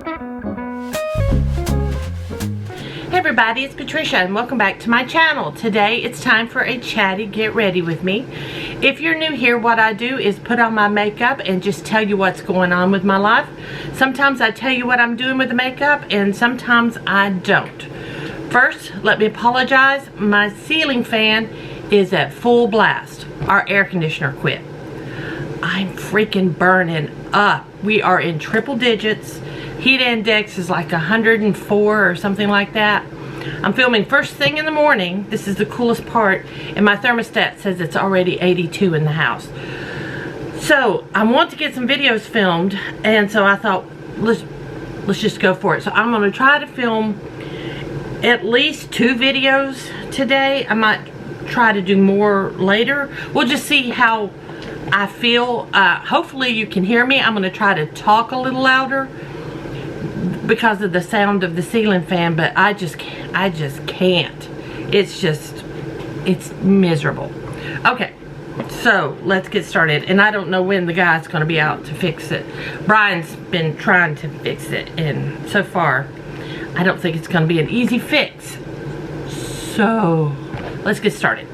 Hey everybody, it's Patricia and welcome back to my channel. Today it's time for a chatty get ready with me. If you're new here, what I do is put on my makeup and just tell you what's going on with my life. Sometimes I tell you what I'm doing with the makeup and sometimes I don't. First, let me apologize. My ceiling fan is at full blast. Our air conditioner quit. I'm freaking burning up. We are in triple digits. Heat index is like 104 or something like that. I'm filming first thing in the morning. This is the coolest part. And my thermostat says it's already 82 in the house. So I want to get some videos filmed. And so I thought, let's just go for it. So I'm going to try to film at least 2 videos today. I might try to do more later. We'll just see how I feel. Hopefully you can hear me. I'm going to try to talk a little louder because of the sound of the ceiling fan, but I just can't. It's miserable. Okay, so let's get started. And I don't know when the guy's going to be out to fix it. Brian's been trying to fix it, and so far I don't think it's going to be an easy fix. So let's get started.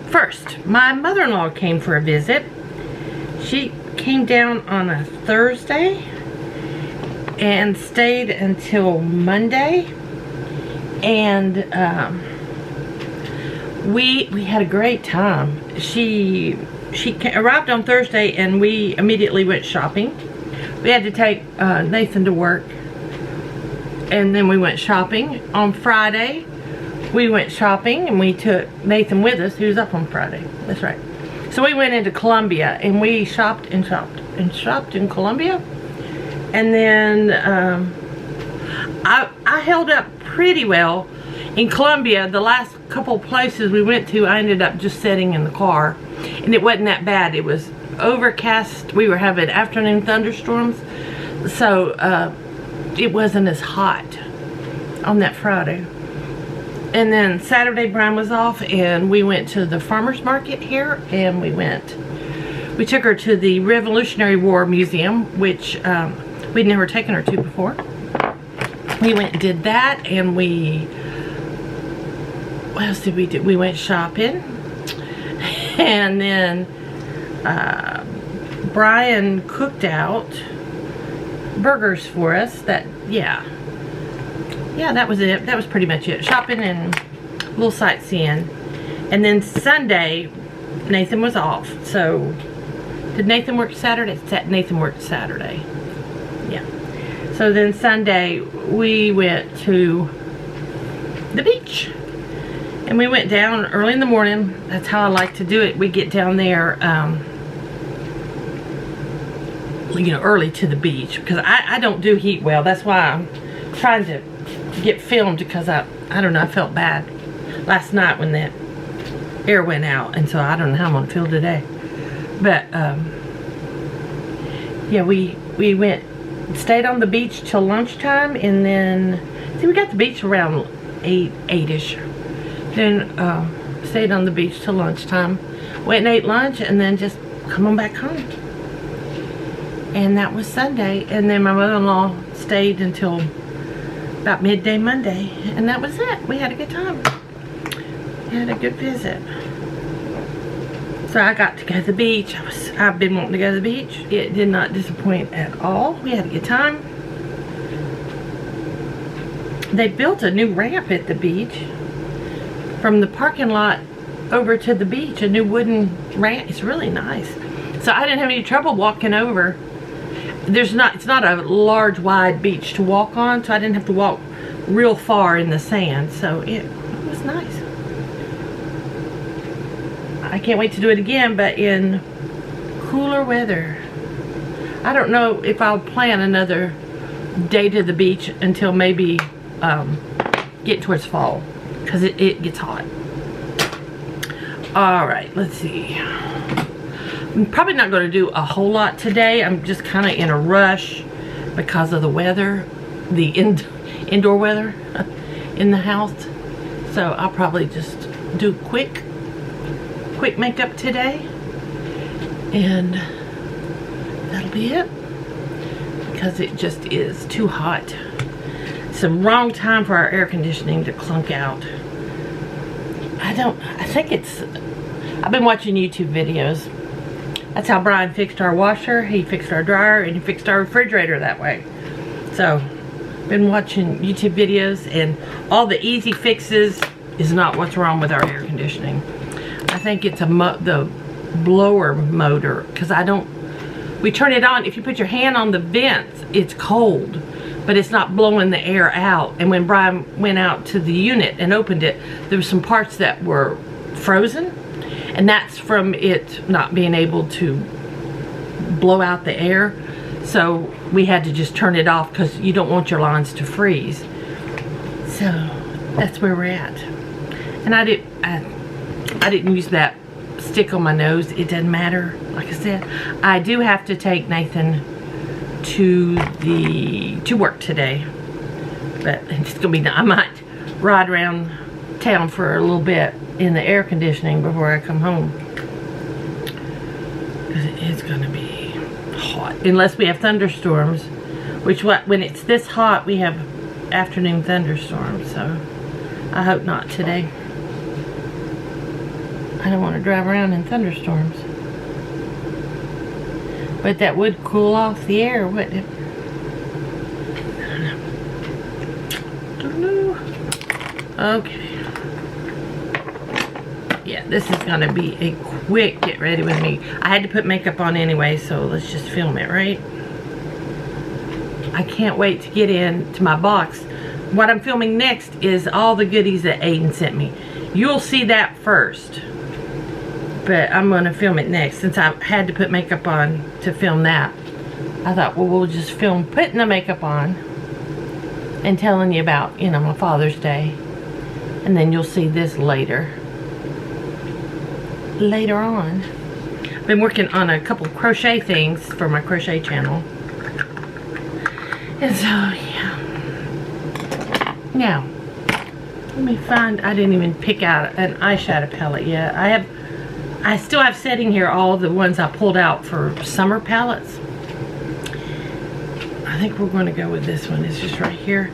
First, my mother-in-law came for a visit. She came down on a Thursday and stayed until Monday, and we had a great time. She arrived on Thursday and we immediately went shopping. We had to take Nathan to work, and then we went shopping. On Friday we went shopping and we took Nathan with us, who's up on Friday. That's right. So we went into Columbia and we shopped and shopped and shopped in Columbia. And then I held up pretty well in Columbia. The last couple places we went to, I ended up just sitting in the car, and it wasn't that bad. It was overcast. We were having afternoon thunderstorms, so it wasn't as hot on that Friday. And then Saturday Brian was off and we went to the farmers market here, and we took her to the Revolutionary War Museum, which we'd never taken her to before. We went and did that, and what else did we do? We went shopping, and then Brian cooked out burgers for us. Yeah, that was it. That was pretty much it. Shopping and a little sightseeing. And then Sunday, Nathan was off. So, did Nathan work Saturday? Nathan worked Saturday. Yeah. So then Sunday we went to the beach, and we went down early in the morning. That's how I like to do it. We get down there early to the beach, because I don't do heat well. That's why I'm trying to get filmed, because I don't know, I felt bad last night when that air went out, and so I don't know how I'm gonna feel today. But yeah, we stayed on the beach till lunchtime, and then we got the beach around 8-ish. Then stayed on the beach till lunchtime, went and ate lunch, and then just come on back home. And that was Sunday. And then my mother-in-law stayed until about midday Monday, and that was it. We had a good time. We had a good visit. So I got to go to the beach. I've been wanting to go to the beach. It did not disappoint at all. We had a good time. They built a new ramp at the beach from the parking lot over to the beach. A new wooden ramp. It's really nice. So I didn't have any trouble walking over. It's not a large, wide beach to walk on, so I didn't have to walk real far in the sand. So it was nice. I can't wait to do it again, but in cooler weather. I don't know if I'll plan another day to the beach until maybe get towards fall, because it gets hot. Alright, let's see. I'm probably not going to do a whole lot today. I'm just kind of in a rush because of the weather, the indoor weather in the house. So I'll probably just do quick makeup today, and that'll be it. because it just is too hot. It's the wrong time for our air conditioning to clunk out. I've been watching YouTube videos. That's how Brian fixed our washer, he fixed our dryer, and he fixed our refrigerator that way. So, been watching YouTube videos, and all the easy fixes is not what's wrong with our air conditioning. I think it's the blower motor, because we turn it on, if you put your hand on the vents, it's cold, but it's not blowing the air out. And when Brian went out to the unit and opened it, there were some parts that were frozen, and that's from it not being able to blow out the air. So we had to just turn it off because you don't want your lines to freeze. So that's where we're at. And I didn't use that stick on my nose. It doesn't matter. Like I said, I do have to take Nathan to work today, but it's gonna be, I might ride around town for a little bit in the air conditioning before I come home, because it's gonna be hot unless we have thunderstorms, which when it's this hot we have afternoon thunderstorms. So I hope not today. I don't want to drive around in thunderstorms. But that would cool off the air, wouldn't it? I don't know. Okay. Yeah, this is going to be a quick get ready with me. I had to put makeup on anyway, so let's just film it, right? I can't wait to get into my box. What I'm filming next is all the goodies that Aiden sent me. You'll see that first. But I'm going to film it next. Since I had to put makeup on to film that, I thought, well, we'll just film putting the makeup on and telling you about, you know, my Father's Day. And then you'll see this later on. I've been working on a couple crochet things for my crochet channel. And so, yeah. Now, let me find, I didn't even pick out an eyeshadow palette yet. I still have setting here all the ones I pulled out for summer palettes. I think we're going to go with this one. It's just right here.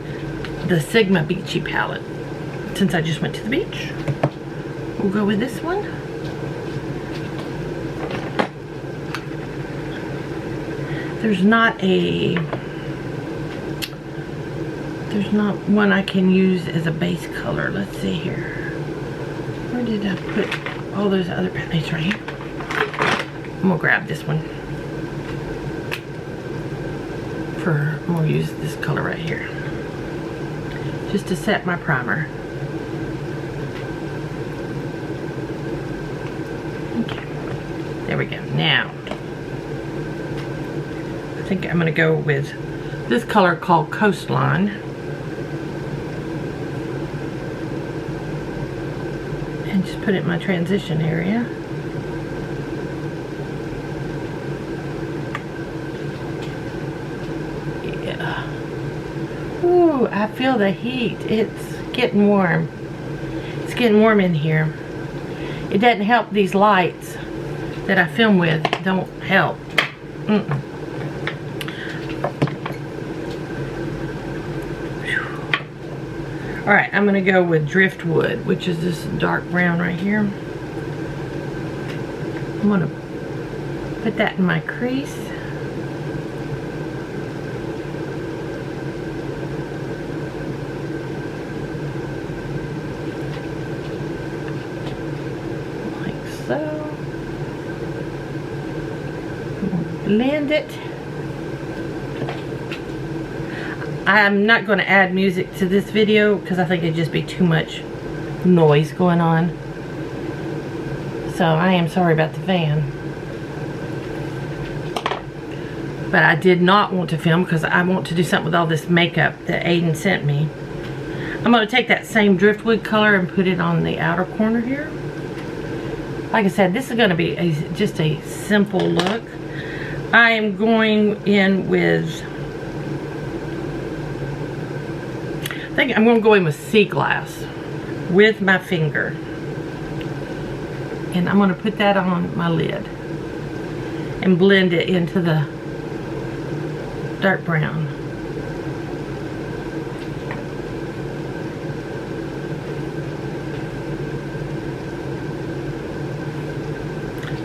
The Sigma Beachy palette. Since I just went to the beach, we'll go with this one. There's not one I can use as a base color. Let's see here. Where did I put all those other palettes? Right here. I'm gonna grab this one. I'm gonna use this color right here, just to set my primer. Okay, there we go. Now, I think I'm gonna go with this color called Coastline. And just put it in my transition area. Yeah. Ooh, I feel the heat. It's getting warm. It's getting warm in here. It doesn't help, these lights that I film with don't help. Alright, I'm going to go with Driftwood, which is this dark brown right here. I'm going to put that in my crease. Like so. Blend it. I'm not going to add music to this video because I think it'd just be too much noise going on. So I am sorry about the fan. But I did not want to film because I want to do something with all this makeup that Aiden sent me. I'm going to take that same Driftwood color and put it on the outer corner here. Like I said, this is going to be just a simple look. I am going in with, I think I'm going to go in with Sea Glass with my finger. And I'm going to put that on my lid and blend it into the dark brown.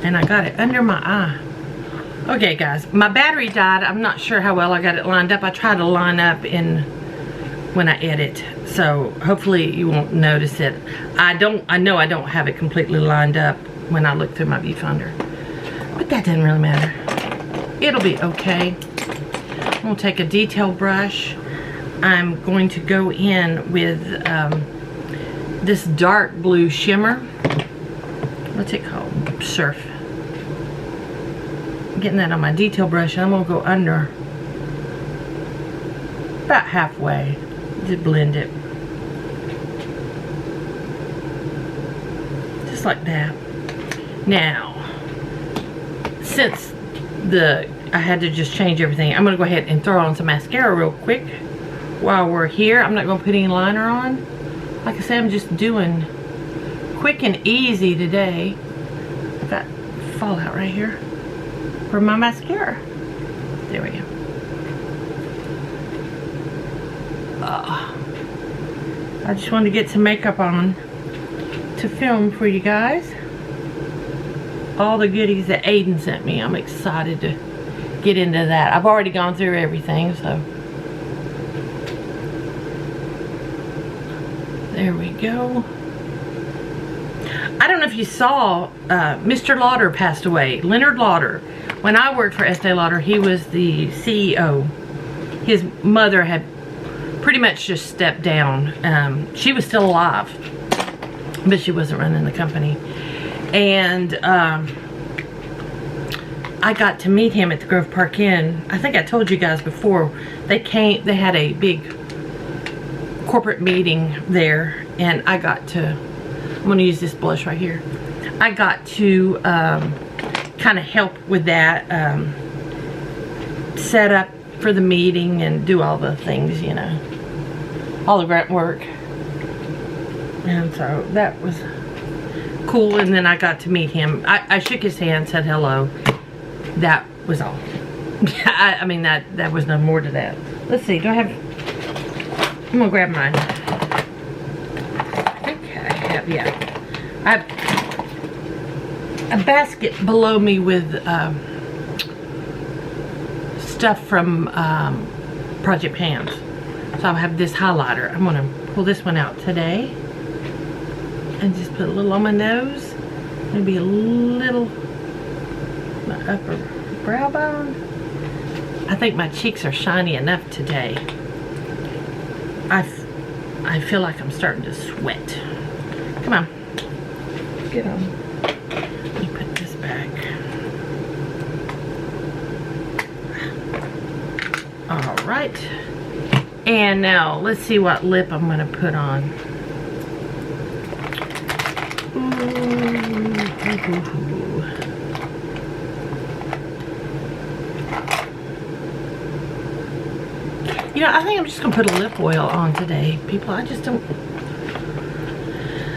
And I got it under my eye. Okay guys, my battery died. I'm not sure how well I got it lined up. I try to line up when I edit, so hopefully you won't notice it. I know I don't have it completely lined up when I look through my viewfinder, but that doesn't really matter. It'll be okay. I'm gonna take a detail brush. I'm going to go in with this dark blue shimmer. What's it called? Surf. Getting that on my detail brush, and I'm gonna go under about halfway to blend it, just like that. Now, since I had to just change everything, I'm gonna go ahead and throw on some mascara real quick while we're here. I'm not gonna put any liner on. Like I said, I'm just doing quick and easy today. I've got fallout right here for my mascara. There we go. I just wanted to get some makeup on to film for you guys. All the goodies that Aiden sent me. I'm excited to get into that. I've already gone through everything, so. There we go. I don't know if you saw, Mr. Lauder passed away. Leonard Lauder. When I worked for Estee Lauder, he was the CEO. His mother had pretty much just stepped down. She was still alive, but she wasn't running the company. And I got to meet him at the Grove Park Inn. I think I told you guys before. They had a big corporate meeting there, and I got to, I'm going to use this blush right here. I got to kind of help with that, set up for the meeting and do all the things, you know, all the grunt work. And so that was cool. And then I got to meet him. I shook his hand, said hello. That was all. I mean, that was no more to that. Let's see, do I have, I'm gonna grab mine. I think I have, yeah. I have a basket below me with stuff from Project Pam's. So I have this highlighter. I'm gonna pull this one out today and just put a little on my nose, maybe a little my upper brow bone. I think my cheeks are shiny enough today. I feel like I'm starting to sweat. Come on, get on. Let me put this back. All right, and now let's see what lip I'm gonna put on. You know, I think I'm just gonna put a lip oil on today, people. I just don't,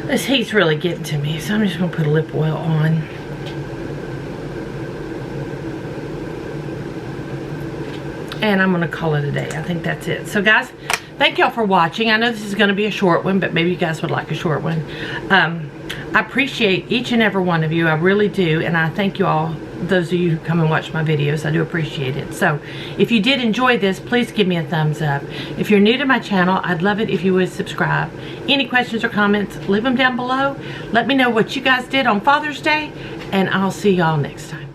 this heat's really getting to me, so I'm just gonna put a lip oil on. And I'm gonna call it a day. I think that's it. So guys, thank y'all for watching. I know this is gonna be a short one, but maybe you guys would like a short one. I appreciate each and every one of you. I really do. And I thank you all, those of you who come and watch my videos. I do appreciate it. So if you did enjoy this, please give me a thumbs up. If you're new to my channel, I'd love it if you would subscribe. Any questions or comments, leave them down below. Let me know what you guys did on Father's Day, and I'll see y'all next time.